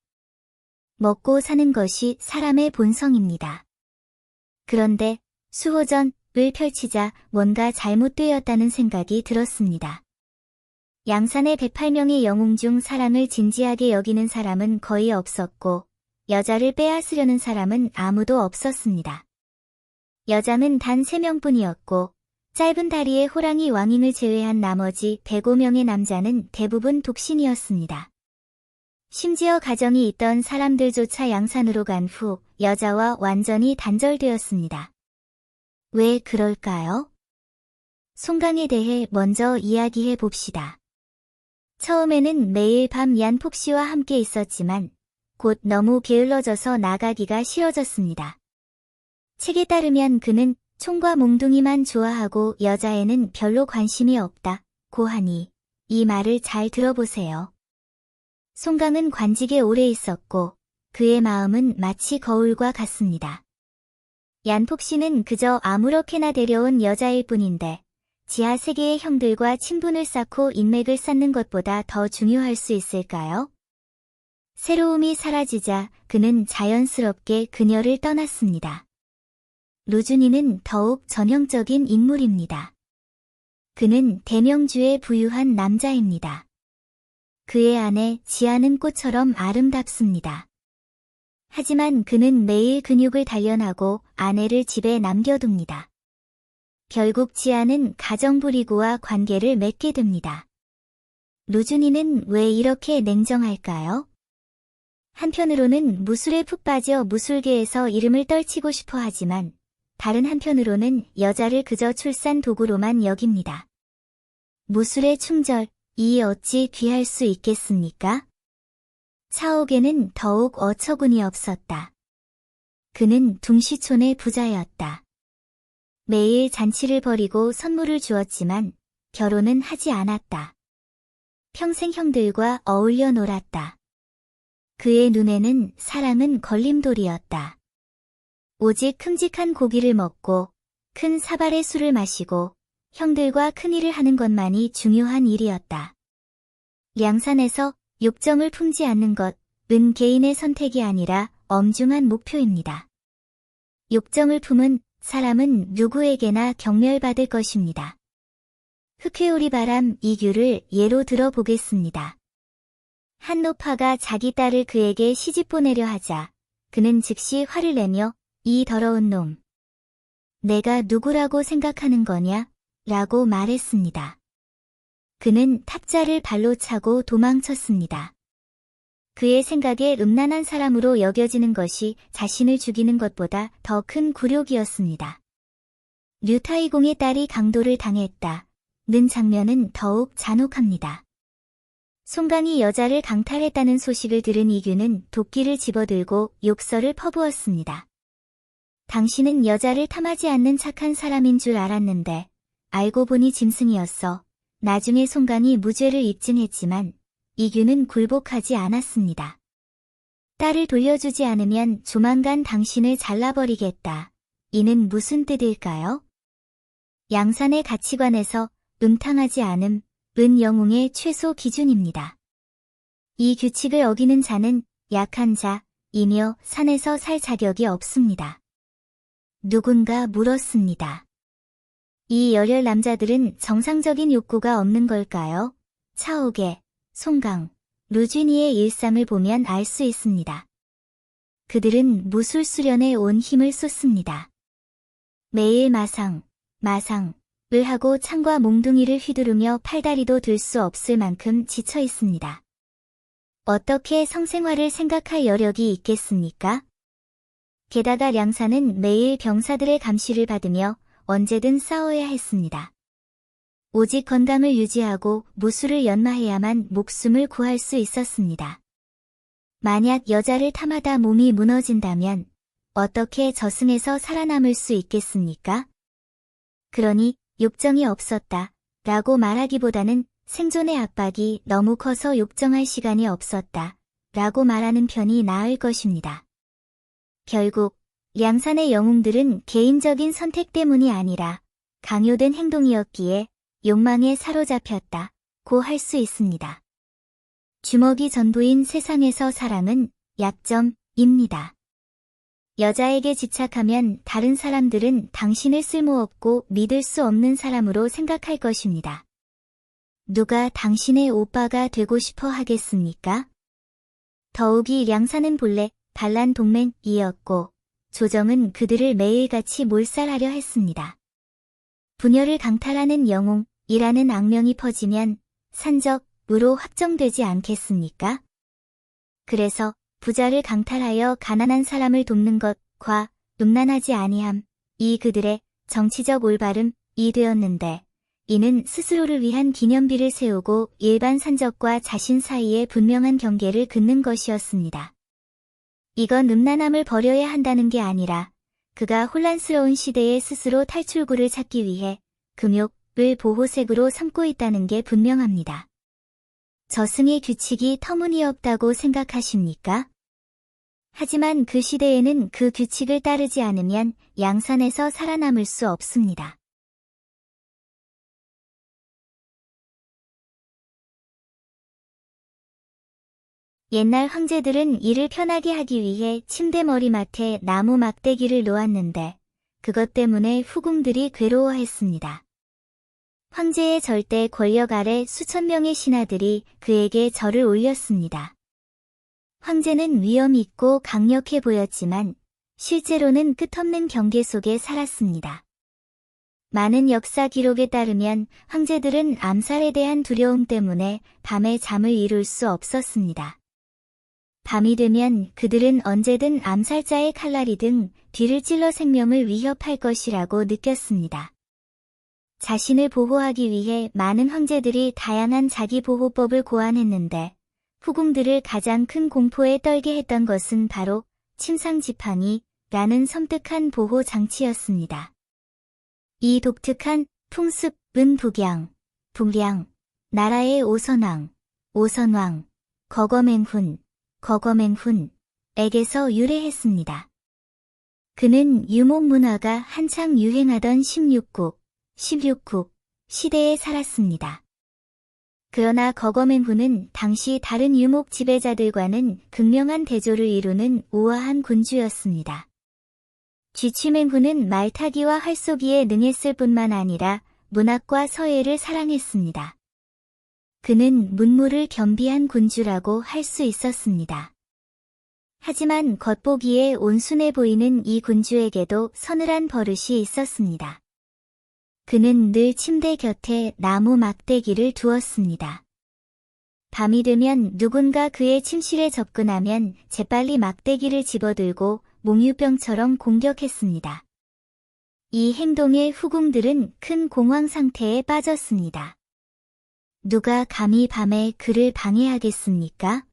Speaker 1: 먹고 사는 것이 사람의 본성입니다. 그런데 수호전을 펼치자 뭔가 잘못되었다는 생각이 들었습니다. 양산의 108명의 영웅 중 사랑을 진지하게 여기는 사람은 거의 없었고 여자를 빼앗으려는 사람은 아무도 없었습니다. 여자는 단 3명뿐이었고 짧은 다리의 호랑이 왕인을 제외한 나머지 105명의 남자는 대부분 독신이었습니다. 심지어 가정이 있던 사람들조차 양산으로 간 후 여자와 완전히 단절되었습니다. 왜 그럴까요? 송강에 대해 먼저 이야기해 봅시다. 처음에는 매일 밤 얀폭 씨와 함께 있었지만 곧 너무 게을러져서 나가기가 싫어졌습니다. 책에 따르면 그는 총과 몽둥이만 좋아하고 여자에는 별로 관심이 없다고 하니 이 말을 잘 들어보세요. 송강은 관직에 오래 있었고 그의 마음은 마치 거울과 같습니다. 얀폭 씨는 그저 아무렇게나 데려온 여자일 뿐인데 지하 세계의 형들과 친분을 쌓고 인맥을 쌓는 것보다 더 중요할 수 있을까요? 새로움이 사라지자 그는 자연스럽게 그녀를 떠났습니다. 루준이는 더욱 전형적인 인물입니다. 그는 대명주에 부유한 남자입니다. 그의 아내 지아는 꽃처럼 아름답습니다. 하지만 그는 매일 근육을 단련하고 아내를 집에 남겨둡니다. 결국 지아는 가정부리고와 관계를 맺게 됩니다. 루준이는 왜 이렇게 냉정할까요? 한편으로는 무술에 푹 빠져 무술계에서 이름을 떨치고 싶어 하지만 다른 한편으로는 여자를 그저 출산 도구로만 여깁니다. 무술의 충절이 어찌 귀할 수 있겠습니까? 차옥에는 더욱 어처구니 없었다. 그는 둥시촌의 부자였다. 매일 잔치를 벌이고 선물을 주었지만 결혼은 하지 않았다. 평생 형들과 어울려 놀았다. 그의 눈에는 사랑은 걸림돌이었다. 오직 큼직한 고기를 먹고 큰 사발의 술을 마시고 형들과 큰일을 하는 것만이 중요한 일이었다. 량산에서 욕정을 품지 않는 것은 개인의 선택이 아니라 엄중한 목표입니다. 욕정을 품은 사람은 누구에게나 경멸받을 것입니다. 흑회오리바람 이규를 예로 들어보겠습니다. 한 노파가 자기 딸을 그에게 시집 보내려 하자 그는 즉시 화를 내며 이 더러운 놈. 내가 누구라고 생각하는 거냐? 라고 말했습니다. 그는 탁자를 발로 차고 도망쳤습니다. 그의 생각에 음란한 사람으로 여겨지는 것이 자신을 죽이는 것보다 더 큰 굴욕이었습니다. 류타이공의 딸이 강도를 당했다는 장면은 더욱 잔혹합니다. 송강이 여자를 강탈했다는 소식을 들은 이규는 도끼를 집어들고 욕설을 퍼부었습니다. 당신은 여자를 탐하지 않는 착한 사람인 줄 알았는데 알고 보니 짐승이었어. 나중에 송강이 무죄를 입증했지만 이규는 굴복하지 않았습니다. 딸을 돌려주지 않으면 조만간 당신을 잘라버리겠다. 이는 무슨 뜻일까요? 양산의 가치관에서 음탕하지 않음, 은 영웅의 최소 기준입니다. 이 규칙을 어기는 자는 약한 자이며 산에서 살 자격이 없습니다. 누군가 물었습니다. 이 열혈 남자들은 정상적인 욕구가 없는 걸까요? 차옥의, 송강, 루쥔이의 일상을 보면 알 수 있습니다. 그들은 무술 수련에 온 힘을 쏟습니다. 매일 마상을 하고 창과 몽둥이를 휘두르며 팔다리도 들 수 없을 만큼 지쳐 있습니다. 어떻게 성생활을 생각할 여력이 있겠습니까? 게다가 량산은 매일 병사들의 감시를 받으며 언제든 싸워야 했습니다. 오직 건강을 유지하고 무술을 연마해야만 목숨을 구할 수 있었습니다. 만약 여자를 탐하다 몸이 무너진다면 어떻게 저승에서 살아남을 수 있겠습니까? 그러니 욕정이 없었다 라고 말하기보다는 생존의 압박이 너무 커서 욕정할 시간이 없었다 라고 말하는 편이 나을 것입니다. 결국 량산의 영웅들은 개인적인 선택 때문이 아니라 강요된 행동이었기에 욕망에 사로잡혔다고 할 수 있습니다. 주먹이 전부인 세상에서 사랑은 약점입니다. 여자에게 집착하면 다른 사람들은 당신을 쓸모없고 믿을 수 없는 사람으로 생각할 것입니다. 누가 당신의 오빠가 되고 싶어 하겠습니까? 더욱이 량산은 본래 반란 동맹이었고 조정은 그들을 매일같이 몰살하려 했습니다. 부녀를 강탈하는 영웅이라는 악명이 퍼지면 산적으로 확정되지 않겠습니까? 그래서 부자를 강탈하여 가난한 사람을 돕는 것과 음란하지 아니함이 그들의 정치적 올바름이 되었는데 이는 스스로를 위한 기념비를 세우고 일반 산적과 자신 사이에 분명한 경계를 긋는 것이었습니다. 이건 음란함을 버려야 한다는 게 아니라 그가 혼란스러운 시대에 스스로 탈출구를 찾기 위해 금욕을 보호색으로 삼고 있다는 게 분명합니다. 저승의 규칙이 터무니없다고 생각하십니까? 하지만 그 시대에는 그 규칙을 따르지 않으면 양산에서 살아남을 수 없습니다. 옛날 황제들은 일을 편하게 하기 위해 침대 머리맡에 나무 막대기를 놓았는데 그것 때문에 후궁들이 괴로워했습니다. 황제의 절대 권력 아래 수천 명의 신하들이 그에게 절을 올렸습니다. 황제는 위엄 있고 강력해 보였지만 실제로는 끝없는 경계 속에 살았습니다. 많은 역사 기록에 따르면 황제들은 암살에 대한 두려움 때문에 밤에 잠을 이룰 수 없었습니다. 밤이 되면 그들은 언제든 암살자의 칼날이든 뒤를 찔러 생명을 위협할 것이라고 느꼈습니다. 자신을 보호하기 위해 많은 황제들이 다양한 자기보호법을 고안했는데 후궁들을 가장 큰 공포에 떨게 했던 것은 바로 침상지팡이라는 섬뜩한 보호 장치였습니다. 이 독특한 풍습은 북량, 나라의 오선왕, 거거맹훈에게서 유래했습니다. 그는 유목 문화가 한창 유행하던 16국 시대에 살았습니다. 그러나 거거맹훈은 당시 다른 유목 지배자들과는 극명한 대조를 이루는 우아한 군주였습니다. 쥐취맹훈은 말타기와 활쏘기에 능했을 뿐만 아니라 문학과 서예를 사랑했습니다. 그는 문무를 겸비한 군주라고 할 수 있었습니다. 하지만 겉보기에 온순해 보이는 이 군주에게도 서늘한 버릇이 있었습니다. 그는 늘 침대 곁에 나무 막대기를 두었습니다. 밤이 되면 누군가 그의 침실에 접근하면 재빨리 막대기를 집어들고 몽유병처럼 공격했습니다. 이 행동에 후궁들은 큰 공황 상태에 빠졌습니다. 누가 감히 밤에 그를 방해하겠습니까?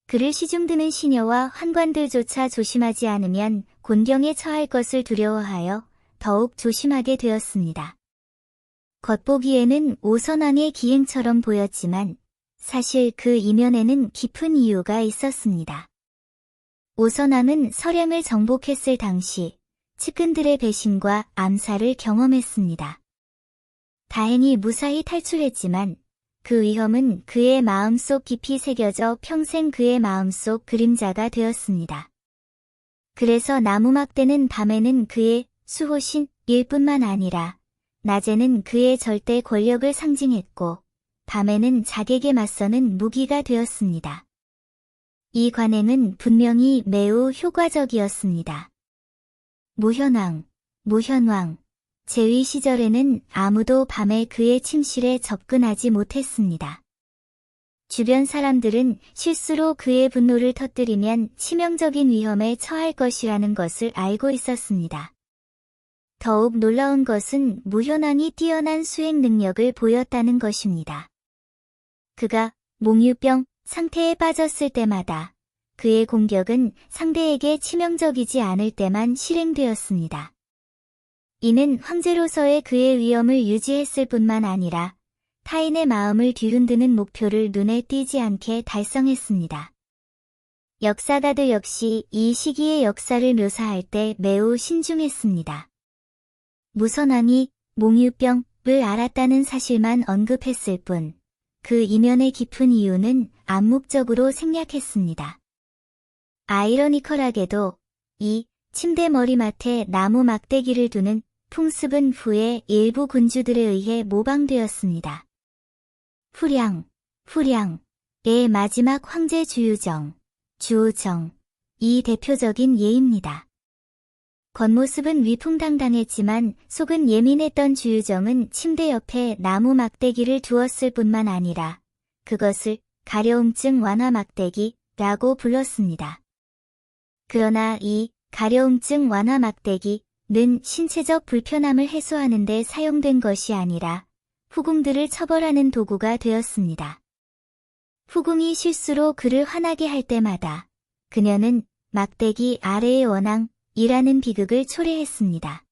Speaker 1: 그를 시중드는 시녀와 환관들조차 조심하지 않으면 곤경에 처할 것을 두려워하여 더욱 조심하게 되었습니다. 겉보기에는 오선왕의 기행처럼 보였지만 사실 그 이면에는 깊은 이유가 있었습니다. 오선왕은 서량을 정복했을 당시 측근들의 배신과 암살을 경험했습니다. 다행히 무사히 탈출했지만 그 위험은 그의 마음속 깊이 새겨져 평생 그의 마음속 그림자가 되었습니다. 그래서 나무막대는 밤에는 그의 수호신일 뿐만 아니라 낮에는 그의 절대 권력을 상징했고 밤에는 적에게 맞서는 무기가 되었습니다. 이 관행은 분명히 매우 효과적이었습니다. 무현왕, 제위 시절에는 아무도 밤에 그의 침실에 접근하지 못했습니다. 주변 사람들은 실수로 그의 분노를 터뜨리면 치명적인 위험에 처할 것이라는 것을 알고 있었습니다. 더욱 놀라운 것은 무현왕이 뛰어난 수행 능력을 보였다는 것입니다. 그가 몽유병 상태에 빠졌을 때마다 그의 공격은 상대에게 치명적이지 않을 때만 실행되었습니다. 이는 황제로서의 그의 위엄을 유지했을 뿐만 아니라 타인의 마음을 뒤흔드는 목표를 눈에 띄지 않게 달성했습니다. 역사가들 역시 이 시기의 역사를 묘사할 때 매우 신중했습니다. 무선왕이 몽유병을 알았다는 사실만 언급했을 뿐, 그 이면의 깊은 이유는 암묵적으로 생략했습니다. 아이러니컬하게도 이 침대 머리맡에 나무 막대기를 두는 풍습은 후에 일부 군주들에 의해 모방되었습니다. 후량의 마지막 황제 주우정이 대표적인 예입니다. 겉모습은 위풍당당했지만 속은 예민했던 주유정은 침대 옆에 나무 막대기를 두었을 뿐만 아니라 그것을 가려움증 완화 막대기라고 불렀습니다. 그러나 이 가려움증 완화 막대기는 신체적 불편함을 해소하는 데 사용된 것이 아니라 후궁들을 처벌하는 도구가 되었습니다. 후궁이 실수로 그를 화나게 할 때마다 그녀는 막대기 아래의 원앙이라는 비극을 초래했습니다.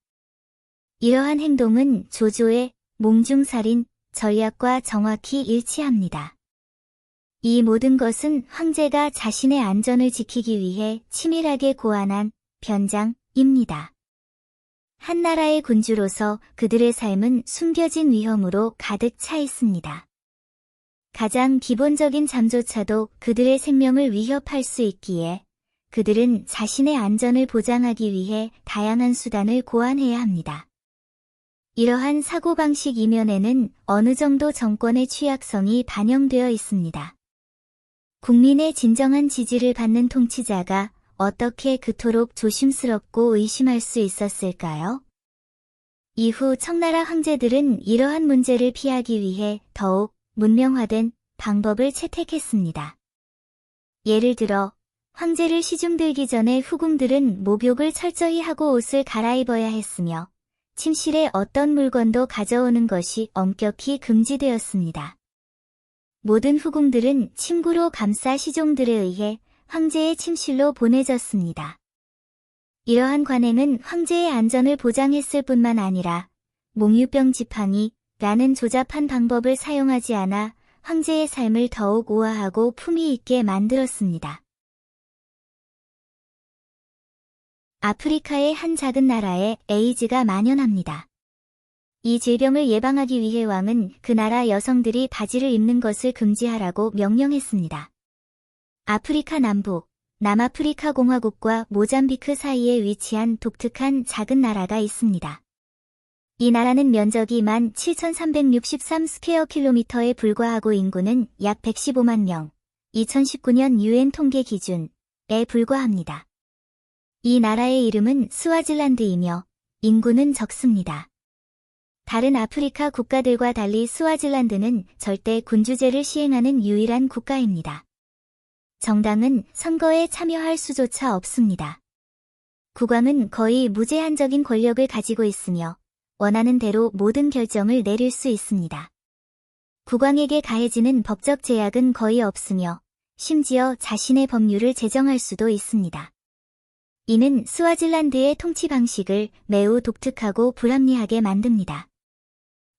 Speaker 1: 이러한 행동은 조조의 몽중살인 전략과 정확히 일치합니다. 이 모든 것은 황제가 자신의 안전을 지키기 위해 치밀하게 고안한 변장입니다. 한 나라의 군주로서 그들의 삶은 숨겨진 위험으로 가득 차 있습니다. 가장 기본적인 잠조차도 그들의 생명을 위협할 수 있기에 그들은 자신의 안전을 보장하기 위해 다양한 수단을 고안해야 합니다. 이러한 사고방식 이면에는 어느 정도 정권의 취약성이 반영되어 있습니다. 국민의 진정한 지지를 받는 통치자가 어떻게 그토록 조심스럽고 의심할 수 있었을까요? 이후 청나라 황제들은 이러한 문제를 피하기 위해 더욱 문명화된 방법을 채택했습니다. 예를 들어 황제를 시중들기 전에 후궁들은 목욕을 철저히 하고 옷을 갈아입어야 했으며 침실에 어떤 물건도 가져오는 것이 엄격히 금지되었습니다. 모든 후궁들은 침구로 감싸 시종들에 의해 황제의 침실로 보내졌습니다. 이러한 관행은 황제의 안전을 보장했을 뿐만 아니라 몽유병 지팡이라는 조잡한 방법을 사용하지 않아 황제의 삶을 더욱 우아하고 품위 있게 만들었습니다. 아프리카의 한 작은 나라에 에이즈가 만연합니다. 이 질병을 예방하기 위해 왕은 그 나라 여성들이 바지를 입는 것을 금지하라고 명령했습니다. 아프리카 남부, 남아프리카 공화국과 모잠비크 사이에 위치한 독특한 작은 나라가 있습니다. 이 나라는 면적이 17,363 스퀘어 킬로미터에 불과하고 인구는 약 115만 명, 2019년 UN 통계 기준에 불과합니다. 이 나라의 이름은 스와질란드이며 인구는 적습니다. 다른 아프리카 국가들과 달리 스와질란드는 절대 군주제를 시행하는 유일한 국가입니다. 정당은 선거에 참여할 수조차 없습니다. 국왕은 거의 무제한적인 권력을 가지고 있으며 원하는 대로 모든 결정을 내릴 수 있습니다. 국왕에게 가해지는 법적 제약은 거의 없으며 심지어 자신의 법률을 제정할 수도 있습니다. 이는 스와질란드의 통치 방식을 매우 독특하고 불합리하게 만듭니다.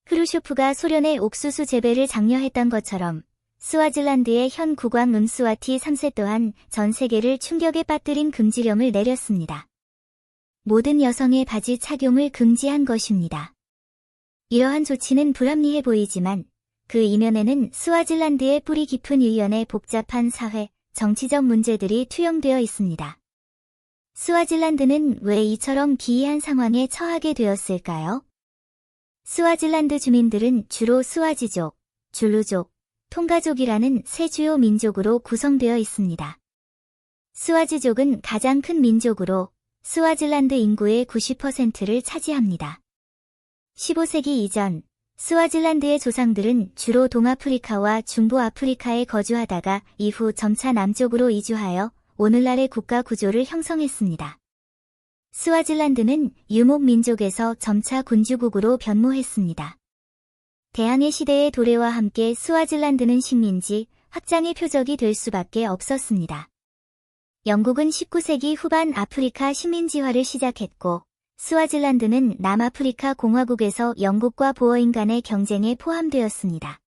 Speaker 1: 크루쇼프가 소련의 옥수수 재배를 장려했던 것처럼 스와질란드의 현 국왕 음스와티 3세 또한 전 세계를 충격에 빠뜨린 금지령을 내렸습니다. 모든 여성의 바지 착용을 금지한 것입니다. 이러한 조치는 불합리해 보이지만 그 이면에는 스와질란드의 뿌리 깊은 일련의 복잡한 사회, 정치적 문제들이 투영되어 있습니다. 스와질란드는 왜 이처럼 기이한 상황에 처하게 되었을까요? 스와질란드 주민들은 주로 스와지족, 줄루족, 통가족이라는 세 주요 민족으로 구성되어 있습니다. 스와지족은 가장 큰 민족으로 스와질란드 인구의 90%를 차지합니다. 15세기 이전, 스와질란드의 조상들은 주로 동아프리카와 중부아프리카에 거주하다가 이후 점차 남쪽으로 이주하여 오늘날의 국가 구조를 형성했습니다. 스와질란드는 유목 민족에서 점차 군주국으로 변모했습니다. 대항해 시대의 도래와 함께 스와질란드는 식민지 확장의 표적이 될 수밖에 없었습니다. 영국은 19세기 후반 아프리카 식민지화를 시작했고 스와질란드는 남아프리카 공화국에서 영국과 보어인 간의 경쟁에 포함되었습니다.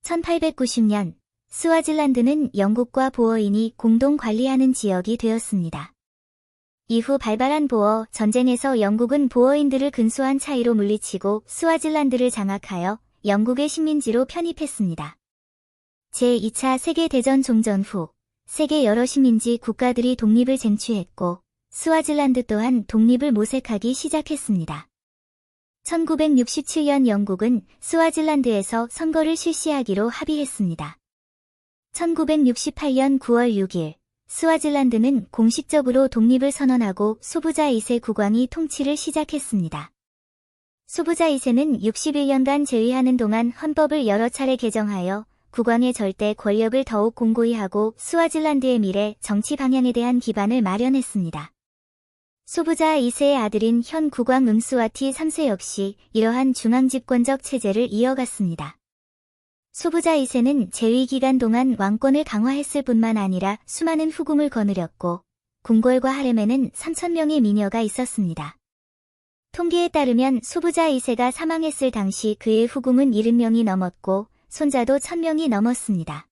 Speaker 1: 1890년 스와질란드는 영국과 보어인이 공동 관리하는 지역이 되었습니다. 이후 발발한 보어 전쟁에서 영국은 보어인들을 근소한 차이로 물리치고 스와질란드를 장악하여 영국의 식민지로 편입했습니다. 제2차 세계대전 종전 후 세계 여러 식민지 국가들이 독립을 쟁취했고 스와질란드 또한 독립을 모색하기 시작했습니다. 1967년 영국은 스와질란드에서 선거를 실시하기로 합의했습니다. 1968년 9월 6일 스와질란드는 공식적으로 독립을 선언하고 소부자 2세 국왕이 통치를 시작했습니다. 소부자 2세는 61년간 재위하는 동안 헌법을 여러 차례 개정하여 국왕의 절대 권력을 더욱 공고히 하고 스와질란드의 미래 정치 방향에 대한 기반을 마련했습니다. 소부자 2세의 아들인 현 국왕 음스와티 3세 역시 이러한 중앙집권적 체제를 이어갔습니다. 소부자 2세는 재위 기간 동안 왕권을 강화했을 뿐만 아니라 수많은 후궁을 거느렸고 궁궐과 하렘에는 3,000명의 미녀가 있었습니다. 통계에 따르면 소부자 2세가 사망했을 당시 그의 후궁은 70명이 넘었고 손자도 1,000명이 넘었습니다.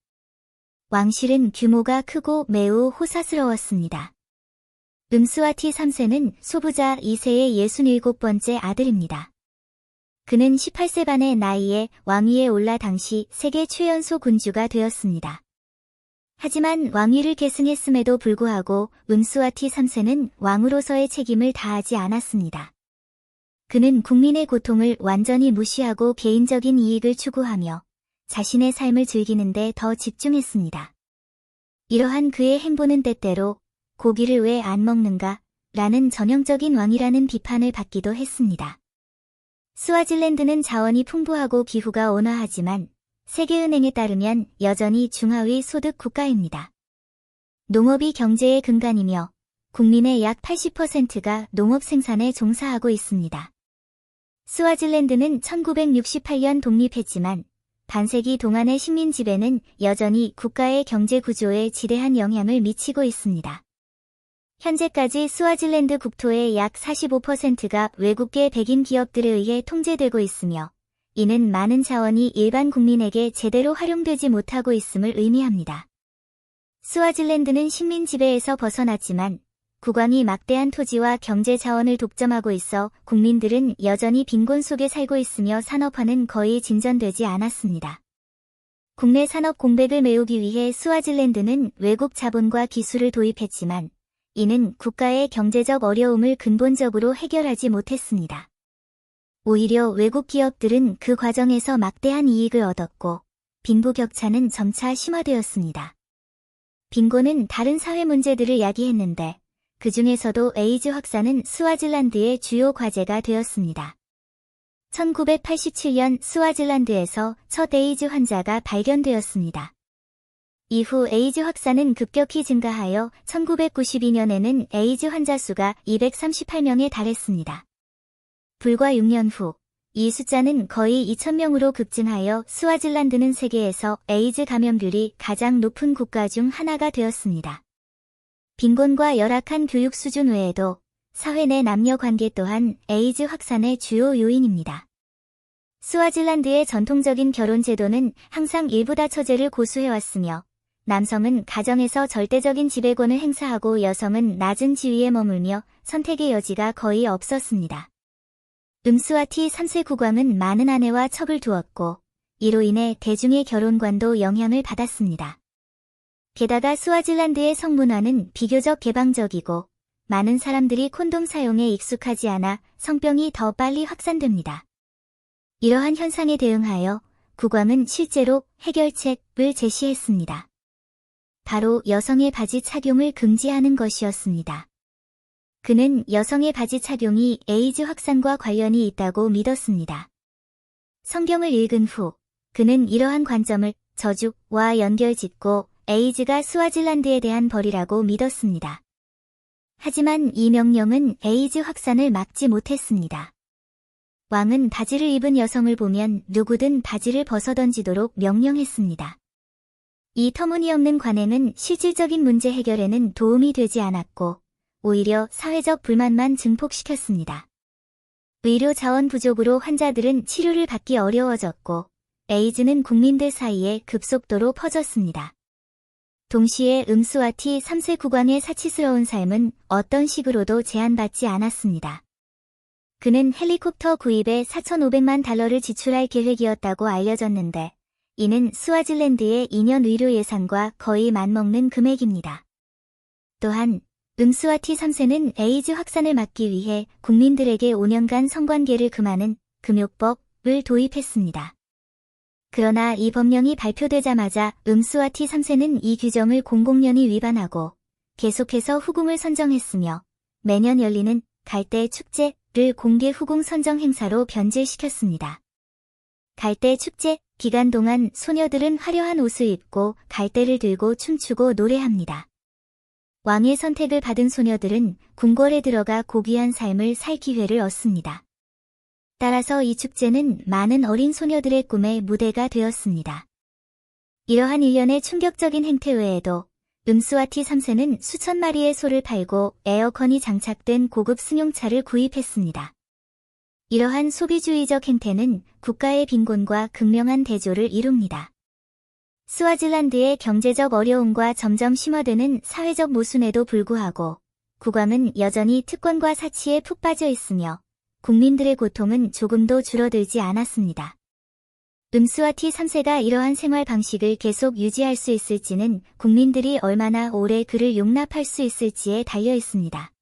Speaker 1: 왕실은 규모가 크고 매우 호사스러웠습니다. 음스와티 3세는 소부자 2세의 67번째 아들입니다. 그는 18세 반의 나이에 왕위에 올라 당시 세계 최연소 군주가 되었습니다. 하지만 왕위를 계승했음에도 불구하고 음스와티 3세는 왕으로서의 책임을 다하지 않았습니다. 그는 국민의 고통을 완전히 무시하고 개인적인 이익을 추구하며 자신의 삶을 즐기는 데 더 집중했습니다. 이러한 그의 행보는 때때로 고기를 왜 안 먹는가? 라는 전형적인 왕이라는 비판을 받기도 했습니다. 스와질랜드는 자원이 풍부하고 기후가 온화하지만 세계은행에 따르면 여전히 중하위 소득 국가입니다. 농업이 경제의 근간이며 국민의 약 80%가 농업 생산에 종사하고 있습니다. 스와질랜드는 1968년 독립했지만 반세기 동안의 식민 지배는 여전히 국가의 경제 구조에 지대한 영향을 미치고 있습니다. 현재까지 스와질랜드 국토의 약 45%가 외국계 백인 기업들에 의해 통제되고 있으며 이는 많은 자원이 일반 국민에게 제대로 활용되지 못하고 있음을 의미합니다. 스와질랜드는 식민 지배에서 벗어났지만 국왕이 막대한 토지와 경제 자원을 독점하고 있어 국민들은 여전히 빈곤 속에 살고 있으며 산업화는 거의 진전되지 않았습니다. 국내 산업 공백을 메우기 위해 스와질랜드는 외국 자본과 기술을 도입했지만 이는 국가의 경제적 어려움을 근본적으로 해결하지 못했습니다. 오히려 외국 기업들은 그 과정에서 막대한 이익을 얻었고 빈부격차는 점차 심화되었습니다. 빈곤은 다른 사회 문제들을 야기했는데 그 중에서도 에이즈 확산은 스와질랜드의 주요 과제가 되었습니다. 1987년 스와질랜드에서 첫 에이즈 환자가 발견되었습니다. 이후 에이즈 확산은 급격히 증가하여 1992년에는 에이즈 환자 수가 238명에 달했습니다. 불과 6년 후, 이 숫자는 거의 2,000명으로 급증하여 스와질랜드는 세계에서 에이즈 감염률이 가장 높은 국가 중 하나가 되었습니다. 빈곤과 열악한 교육 수준 외에도 사회 내 남녀 관계 또한 에이즈 확산의 주요 요인입니다. 스와질랜드의 전통적인 결혼 제도는 항상 일부다 처제를 고수해왔으며 남성은 가정에서 절대적인 지배권을 행사하고 여성은 낮은 지위에 머물며 선택의 여지가 거의 없었습니다. 음스와티 3세 국왕은 많은 아내와 척을 두었고 이로 인해 대중의 결혼관도 영향을 받았습니다. 게다가 스와질랜드의 성문화는 비교적 개방적이고 많은 사람들이 콘돔 사용에 익숙하지 않아 성병이 더 빨리 확산됩니다. 이러한 현상에 대응하여 국왕은 실제로 해결책을 제시했습니다. 바로 여성의 바지 착용을 금지하는 것이었습니다. 그는 여성의 바지 착용이 에이즈 확산과 관련이 있다고 믿었습니다. 성경을 읽은 후 그는 이러한 관점을 저주와 연결짓고 에이즈가 스와질랜드에 대한 벌이라고 믿었습니다. 하지만 이 명령은 에이즈 확산을 막지 못했습니다. 왕은 바지를 입은 여성을 보면 누구든 바지를 벗어던지도록 명령했습니다. 이 터무니없는 관행은 실질적인 문제 해결에는 도움이 되지 않았고 오히려 사회적 불만만 증폭시켰습니다. 의료 자원 부족으로 환자들은 치료를 받기 어려워졌고 에이즈는 국민들 사이에 급속도로 퍼졌습니다. 동시에 음스와티 3세 국왕의 사치스러운 삶은 어떤 식으로도 제한받지 않았습니다. 그는 헬리콥터 구입에 4,500만 달러를 지출할 계획이었다고 알려졌는데 이는 스와질랜드의 2년 의료 예산과 거의 맞먹는 금액입니다. 또한 음스와티 3세는 에이즈 확산을 막기 위해 국민들에게 5년간 성관계를 금하는 금욕법을 도입했습니다. 그러나 이 법령이 발표되자마자 음스와티 3세는 이 규정을 공공연히 위반하고 계속해서 후궁을 선정했으며 매년 열리는 갈대 축제를 공개 후궁 선정 행사로 변질시켰습니다. 갈대 축제 기간 동안 소녀들은 화려한 옷을 입고 갈대를 들고 춤추고 노래합니다. 왕의 선택을 받은 소녀들은 궁궐에 들어가 고귀한 삶을 살 기회를 얻습니다. 따라서 이 축제는 많은 어린 소녀들의 꿈의 무대가 되었습니다. 이러한 일련의 충격적인 행태 외에도 음스와티 3세는 수천 마리의 소를 팔고 에어컨이 장착된 고급 승용차를 구입했습니다. 이러한 소비주의적 행태는 국가의 빈곤과 극명한 대조를 이룹니다. 스와질랜드의 경제적 어려움과 점점 심화되는 사회적 모순에도 불구하고 국왕은 여전히 특권과 사치에 푹 빠져 있으며 국민들의 고통은 조금도 줄어들지 않았습니다. 음스와 T3세가 이러한 생활 방식을 계속 유지할 수 있을지는 국민들이 얼마나 오래 그를 용납할 수 있을지에 달려 있습니다.